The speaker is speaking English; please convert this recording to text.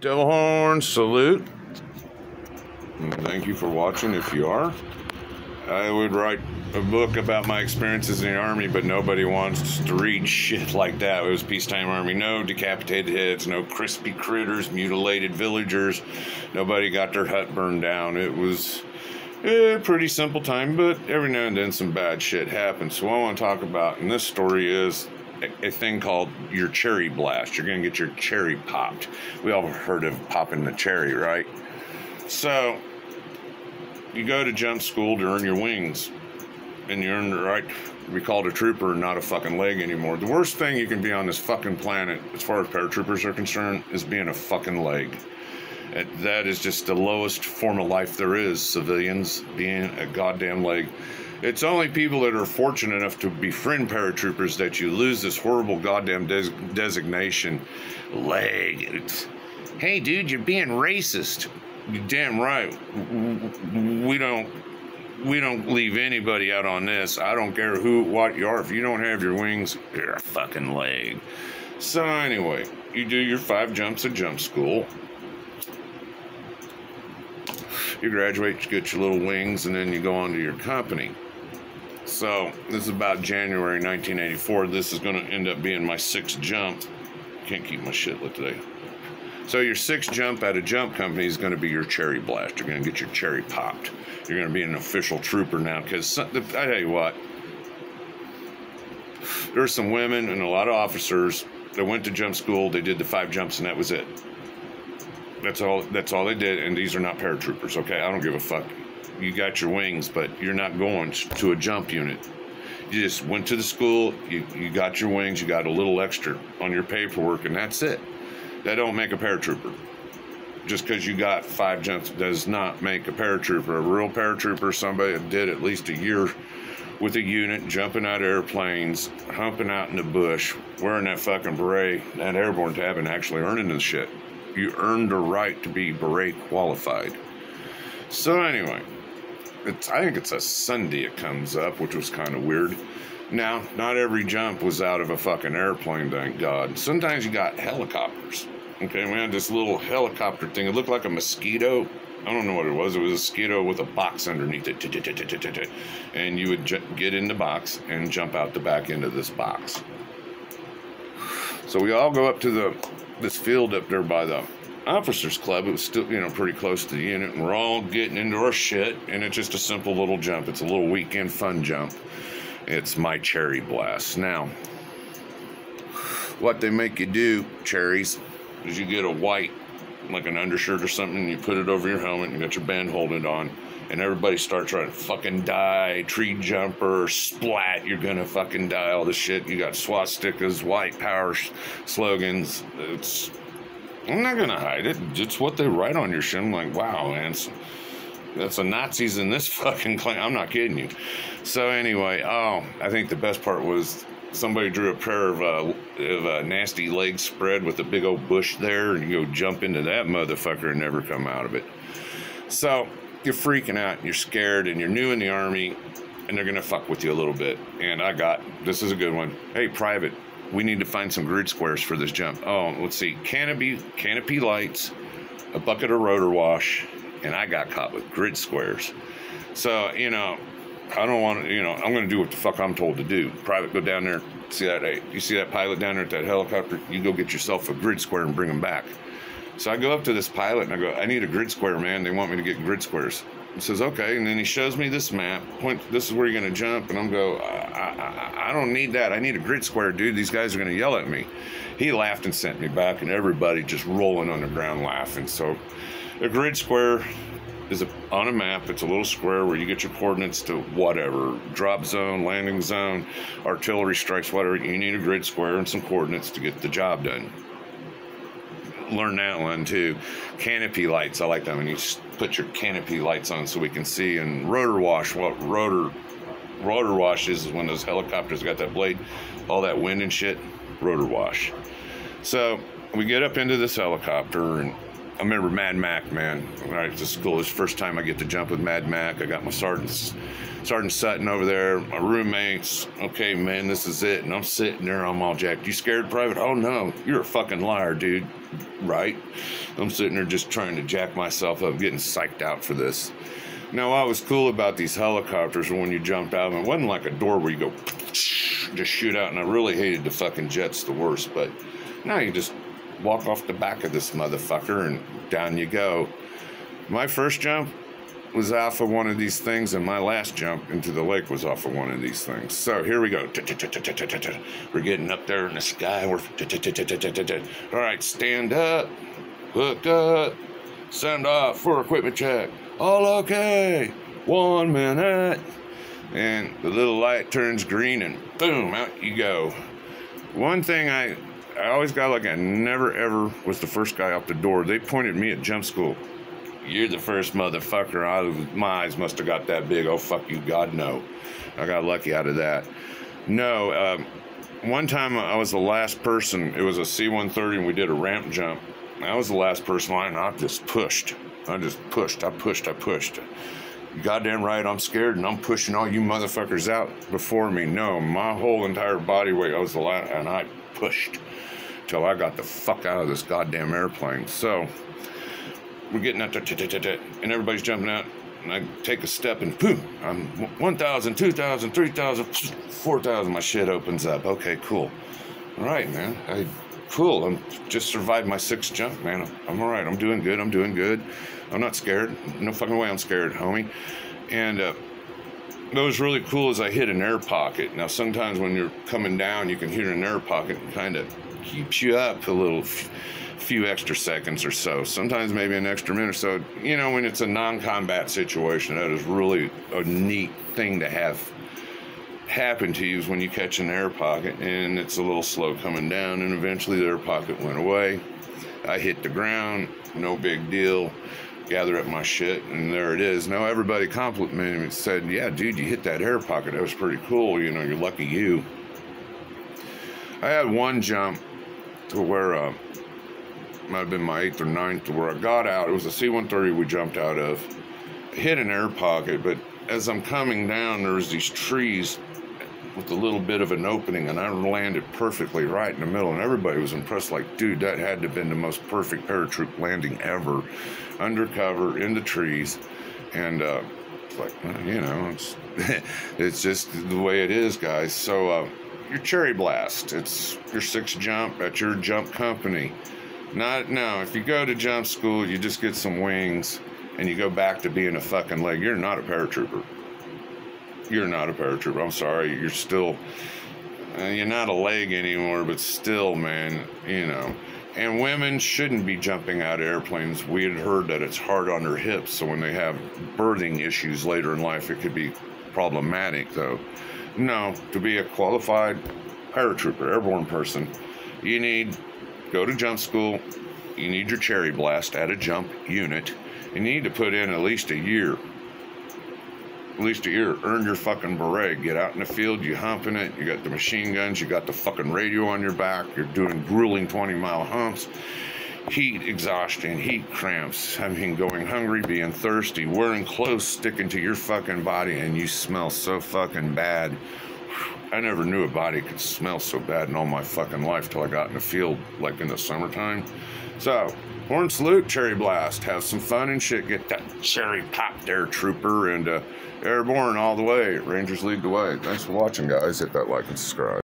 Devil horn salute. And thank you for watching if you are. I would write a book about my experiences in the Army, but nobody wants to read shit like that. It was peacetime Army. No decapitated heads, no crispy critters, mutilated villagers. Nobody got their hut burned down. It was a pretty simple time, but every now and then some bad shit happens. So what I want to talk about in this story is a thing called your cherry blast. You're going to get your cherry popped. We all heard of popping the cherry, right? So you go to jump school to earn your wings, and you earn the right to be called a trooper and not a fucking leg anymore. The worst thing you can be on this fucking planet, as far as paratroopers are concerned, is being a fucking leg. That is just the lowest form of life there is, civilians being a goddamn leg. It's only people that are fortunate enough to befriend paratroopers that you lose this horrible goddamn designation, leg. Hey dude, you're being racist. You're damn right. We don't leave anybody out on this. I don't care what you are. If you don't have your wings, you're a fucking leg. So anyway, you do your 5 jumps at jump school. You graduate, you get your little wings, and then you go on to your company. So this is about January 1984. This is going to end up being my 6th jump. Can't keep my shit lit today. So your 6th jump at a jump company is going to be your cherry blast. You're going to get your cherry popped. You're going to be an official trooper now, because I tell you what, there's some women and a lot of officers that went to jump school. They did the 5 jumps and that was it. That's all they did, and these are not paratroopers, okay? I don't give a fuck. You got your wings, but you're not going to a jump unit. You just went to the school, you got your wings, you got a little extra on your paperwork, and that's it. That don't make a paratrooper. Just because you got 5 jumps does not make a paratrooper. A real paratrooper, somebody that did at least a year with a unit, jumping out of airplanes, humping out in the bush, wearing that fucking beret, that airborne tab, and actually earning this shit. You earned the right to be beret qualified. So anyway, I think it's a Sunday it comes up, which was kind of weird. Now, not every jump was out of a fucking airplane, thank God. Sometimes you got helicopters. Okay, we had this little helicopter thing. It looked like a mosquito. I don't know what it was. It was a mosquito with a box underneath it. And you would get in the box and jump out the back end of this box. So we all go up to this field up there by the officers club. It was still, pretty close to the unit, and we're all getting into our shit, and it's just a simple little jump. It's a little weekend fun jump. It's my cherry blast. Now, what they make you do, cherries, is you get a white, like an undershirt or something, and you put it over your helmet, and you got your band holding it on, and everybody starts trying to fucking die, tree jumper, splat, you're gonna fucking die, all this shit. You got swastikas, white power slogans. I'm not gonna hide it. It's what they write on your shit. I'm like, wow, man, that's the Nazis in this fucking claim. I'm not kidding you. So anyway, I think the best part was somebody drew a pair of nasty legs spread with a big old bush there, and you go jump into that motherfucker and never come out of it. So you're freaking out, and you're scared, and you're new in the Army, and they're gonna fuck with you a little bit. And this is a good one. Hey, private, we need to find some grid squares for this jump. Oh, let's see, canopy lights, a bucket of rotor wash, and I got caught with grid squares. So, I don't want to, I'm going to do what the fuck I'm told to do. Private, go down there, see that, hey, you see that pilot down there at that helicopter? You go get yourself a grid square and bring them back. So I go up to this pilot and I go, I need a grid square, man. They want me to get grid squares. He says, okay. And then he shows me this map, this is where you're going to jump. And I'm go, I don't need that. I need a grid square, dude. These guys are going to yell at me. He laughed and sent me back, and everybody just rolling on the ground laughing. So a grid square is on a map. It's a little square where you get your coordinates to whatever, drop zone, landing zone, artillery strikes, whatever. You need a grid square and some coordinates to get the job done. Learn that one too. Canopy lights, I like that when you put your canopy lights on so we can see. And rotor wash, what rotor wash is when those helicopters got that blade, all that wind and shit, rotor wash. So we get up into this helicopter, and I remember Mad Mac, man. When I was to school, this first time I get to jump with Mad Mac. I got my sergeant's Sergeant Sutton over there, my roommates. Okay, man, this is it. And I'm sitting there, I'm all jacked. You scared, Private? Oh, no, you're a fucking liar, dude. Right? I'm sitting there just trying to jack myself up, getting psyched out for this. Now, what was cool about these helicopters when you jumped out, it wasn't like a door where you go just shoot out, and I really hated the fucking jets the worst, but now you just walk off the back of this motherfucker and down you go. My first jump was off of one of these things, and my last jump into the lake was off of one of these things. So here we go. We're getting up there in the sky. We're all right, stand up, hook up, send off for equipment check. All okay. 1 minute. And the little light turns green, and boom, out you go. One thing I always got like I never ever was the first guy out the door. They pointed me at jump school. You're the first motherfucker. My eyes must have got that big. Oh, fuck you, God, no. I got lucky out of that. No, one time I was the last person. It was a C-130, and we did a ramp jump. I was the last person line, and I just pushed. I pushed. Goddamn right, I'm scared, and I'm pushing all you motherfuckers out before me. No, my whole entire body weight, I was the last, and I pushed till I got the fuck out of this goddamn airplane. So we're getting out there, and everybody's jumping out, and I take a step, and boom, I'm 1,000, 2,000, 3,000, 4,000, my shit opens up. Okay, cool. All right, man, cool. I'm just survived my 6th jump, man. I'm all right. I'm doing good. I'm not scared. No fucking way I'm scared, homie. And what was really cool is I hit an air pocket. Now, sometimes when you're coming down, you can hit an air pocket and kind of keeps you up a little few extra seconds or so. Sometimes maybe an extra minute or so. You know, when it's a non-combat situation, that is really a neat thing to have happen to you is when you catch an air pocket and it's a little slow coming down, and eventually the air pocket went away. I hit the ground, no big deal, gather up my shit, and there it is. Now everybody complimented me and said, yeah, dude, you hit that air pocket. That was pretty cool. You know, you're lucky you. I had one jump to where might have been my 8th or 9th, to where I got out. It was a C-130 we jumped out of. I hit an air pocket, but as I'm coming down, there was these trees with a little bit of an opening, and I landed perfectly right in the middle, and everybody was impressed, like, dude, that had to have been the most perfect paratroop landing ever, undercover in the trees. And it's like, you know, it's just the way it is, guys. So your Cherry Blast, it's your 6th jump at your jump company. Now, if you go to jump school, you just get some wings and you go back to being a fucking leg. You're not a paratrooper. You're not a paratrooper. I'm sorry. You're still, you're not a leg anymore, but still, man, you know. And women shouldn't be jumping out of airplanes. We had heard that it's hard on their hips, so when they have birthing issues later in life, it could be problematic, though. No, to be a qualified paratrooper, airborne person, you need go to jump school. You need your Cherry Blast at a jump unit. You need to put in at least a year. At least a year. Earn your fucking beret. Get out in the field. You humping it. You got the machine guns. You got the fucking radio on your back. You're doing grueling 20-mile humps. Heat exhaustion, heat cramps. I mean, going hungry, being thirsty, wearing clothes sticking to your fucking body, and you smell so fucking bad. I never knew a body could smell so bad in all my fucking life till I got in the field, like in the summertime. So, horn salute, Cherry Blast. Have some fun and shit. Get that cherry pop there, trooper. And airborne all the way. Rangers lead the way. Thanks for watching, guys. Hit that like and subscribe.